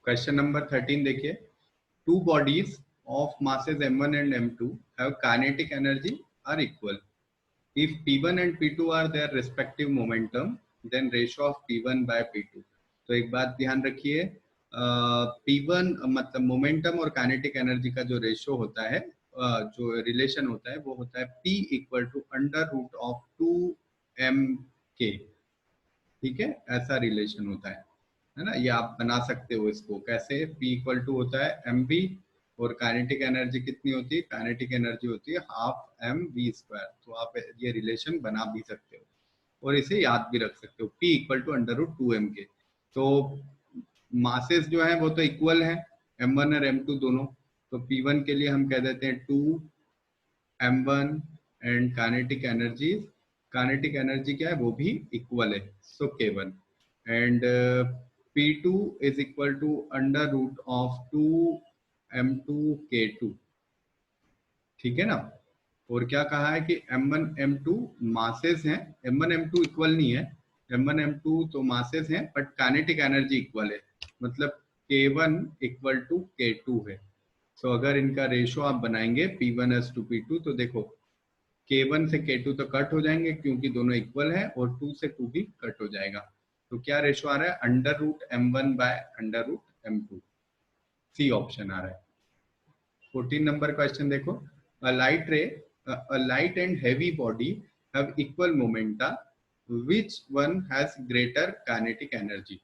Question number 13 देखिए, two bodies of masses m1 and m2 have kinetic energy are equal. If p1 and p2 are their respective momentum, then ratio of p1 by p2. तो एक बात ध्यान रखिए, p1 मतलब momentum और kinetic energy का जो रेशियो होता है, जो रिलेशन होता है वो होता है p equal to under root of 2m k। ठीक है, ऐसा रिलेशन होता है ना। ये आप बना सकते हो इसको कैसे, p इक्वल टू होता है mv और काइनेटिक एनर्जी कितनी होती है, काइनेटिक एनर्जी होती है हाफ mv स्क्वायर। तो आप ये रिलेशन बना भी सकते हो और इसे याद भी रख सकते हो, p equal to under root 2m k. तो मासेस जो है वो तो इक्वल है, m1 और m2 दोनों। तो p1 के लिए हम कह देते हैं 2m1 एंड काइनेटिक एनर्जी क्या है, वो भी इक्वल है, so k1 and p2 is equal to under root of 2m2k2। ठीक है ना। और क्या कहा है कि m1 m2 मासेस हैं, m1 m2 इक्वल नहीं है, m1 m2 तो मासेस हैं बट काइनेटिक एनर्जी इक्वल है, मतलब k1 इक्वल टू k2 है। सो अगर इनका रेशियो आप बनाएंगे p1:p2 तो देखो k1 से k2 तो कट हो जाएंगे क्योंकि दोनों इक्वल है, और 2 से 2 भी कट हो जाएगा। तो क्या रेशियो आ रहा है, under root m1 by under root m2। See option आ रहा है। 14 नंबर क्वेश्चन देखो, a light ray a light and heavy body have equal momenta, which one has greater kinetic energy?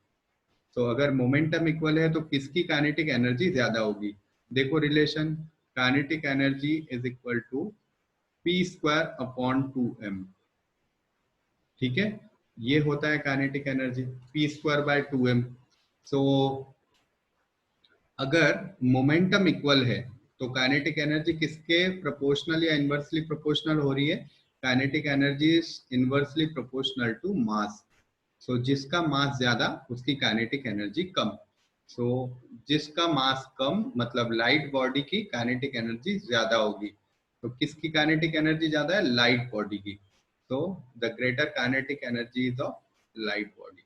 तो अगर मोमेंटम इक्वल है तो किसकी काइनेटिक एनर्जी ज्यादा होगी। देखो relation, kinetic energy is equal to p square upon 2m। ठीक है, ये होता है kinetic energy p square by 2m। So अगर मोमेंटम इक्वल है तो काइनेटिक एनर्जी किसके प्रोपोर्शनल या इनवर्सली प्रोपोर्शनल हो रही है, kinetic energy is inversely proportional to mass. So जिसका मास ज्यादा उसकी काइनेटिक एनर्जी कम। सो जिसका मास कम मतलब लाइट बॉडी की काइनेटिक एनर्जी ज्यादा होगी। तो किसकी काइनेटिक एनर्जी ज्यादा है, लाइट बॉडी की। तो the greater kinetic energy is of light body.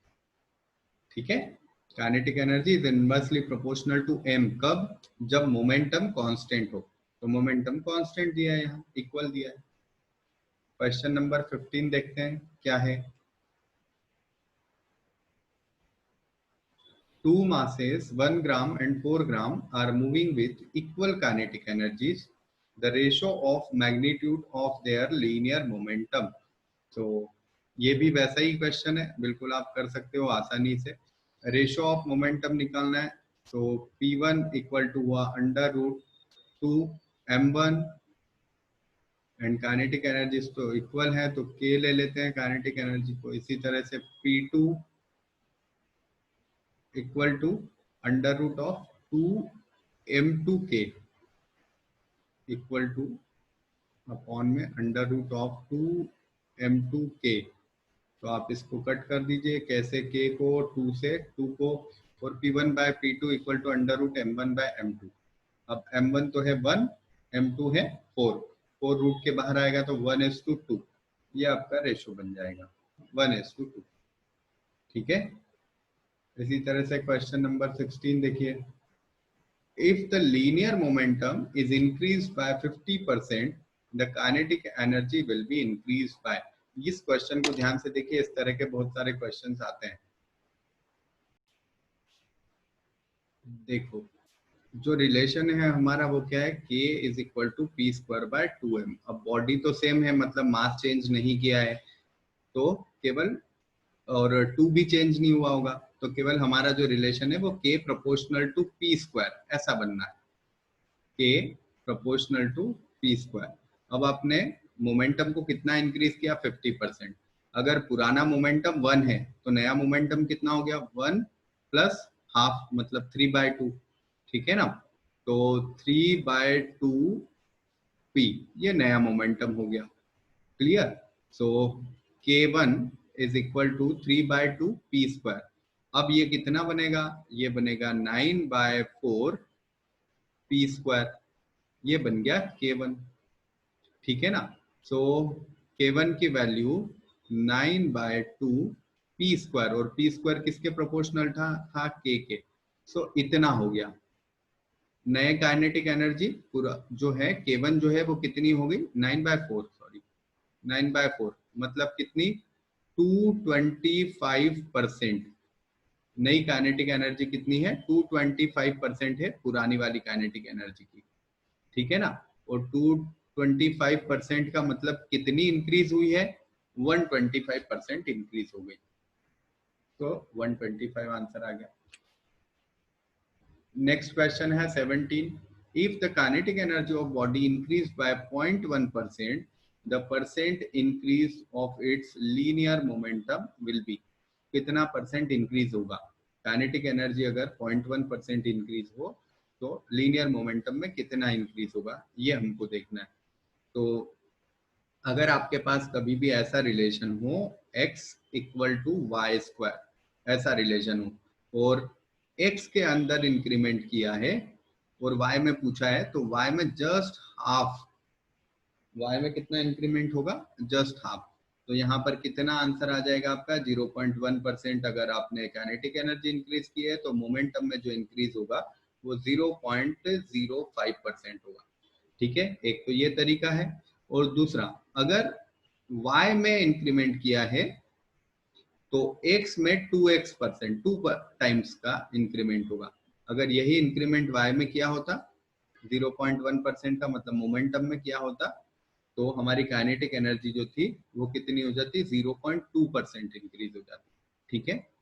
ठीक है, kinetic energy is inversely proportional to m, कब, जब मोमेंटम कांस्टेंट हो। तो मोमेंटम कांस्टेंट दिया है, यहाँ इक्वल दिया है। क्वेश्चन नंबर 15 देखते हैं क्या है। Two masses 1 gram and 4 gram are moving with equal kinetic energies. The ratio of magnitude of their linear momentum. तो ये भी वैसा ही क्वेश्चन है, बिल्कुल आप कर सकते हो आसानी से। रेशियो ऑफ मोमेंटम निकालना है, तो p1 इक्वल टू हुआ under root 2m1 and kinetic energy तो इक्वल है तो k ले लेते हैं काइनेटिक एनर्जी को। इसी तरह से p2 equal to under root of 2m2k equal to upon में अंडर रूट ऑफ 2m2k। तो आप इसको कट कर दीजिए, कैसे k को 2 से 2 को, और p1 by p2 equal to under root m1 by m2। अब m1 तो है 1, m2 है 4 रूट के बाहर आएगा तो 1:2। ये आपका रेशियो बन जाएगा 1:2। ठीक है, इसी तरह से क्वेश्चन नंबर 16 देखिए, if the linear momentum is increased by 50%, the kinetic energy will be increased by। इस क्वेश्चन को ध्यान से देखिए, इस तरह के बहुत सारे क्वेश्चंस आते हैं। देखो जो रिलेशन है हमारा वो क्या है, k is equal to p square by 2m। अब बॉडी तो सेम है, मतलब मास चेंज नहीं किया है, तो केवल, और 2 भी चेंज नहीं हुआ होगा, तो केवल हमारा जो रिलेशन है वो k proportional to p square ऐसा बनना है, k proportional to p square. अब आपने मोमेंटम को कितना इंक्रीज किया, 50%। अगर पुराना मोमेंटम 1 है तो नया मोमेंटम कितना हो गया, 1 प्लस हाफ मतलब 3/2। ठीक है ना, तो 3/2p ये नया मोमेंटम हो गया। Clear, so k1 is equal to 3/2p square. अब ये कितना बनेगा, ये बनेगा 9/4p स्क्वायर। ये बन गया k1। ठीक है ना, सो k1 की वैल्यू 9/2p स्क्वायर, और p स्क्वायर किसके प्रोपोर्शनल था k के। सो इतना हो गया। नए काइनेटिक एनर्जी पूरा जो है K1 जो है वो कितनी हो गई 9/4, सॉरी 9/4 मतलब कितनी 225%। नई काइनेटिक एनर्जी कितनी है 225% है पुरानी वाली काइनेटिक एनर्जी की, ठीक है ना। और 225% का मतलब कितनी इंक्रीज हुई है 125% इंक्रीज हो गई। तो 125 आंसर आ गया। नेक्स्ट क्वेश्चन है 17। If the kinetic energy of body increase by 0.1%, the percent increase of its linear momentum will be. कितना परसेंट इंक्रीज होगा काइनेटिक एनर्जी अगर 0.1% इंक्रीज हो तो लीनियर मोमेंटम में कितना इंक्रीज होगा, ये हमको देखना है। तो अगर आपके पास कभी भी ऐसा रिलेशन हो x equal to y square, ऐसा रिलेशन हो और x के अंदर इंक्रीमेंट किया है और y में पूछा है, तो y में जस्ट हाफ, y में कितना इंक्रीमेंट होगा जस्ट हाफ। तो यहाँ पर कितना आंसर आ जाएगा आपका 0.1%। अगर आपने काइनेटिक एनर्जी इंक्रीज की है तो मोमेंटम में जो इंक्रीज होगा वो 0.05% होगा, ठीक है। एक तो ये तरीका है। और दूसरा, अगर y में इंक्रीमेंट किया है तो x में 2x%, 2 टाइम्स का इंक्रीमेंट होगा। अगर यही इंक्रीमेंट y में किया होता 0.1% का मतलब मोमेंटम में किया होता तो हमारी काइनेटिक एनर्जी जो थी वो कितनी हो जाती 0.2% इंक्रीज हो जाती, ठीक है।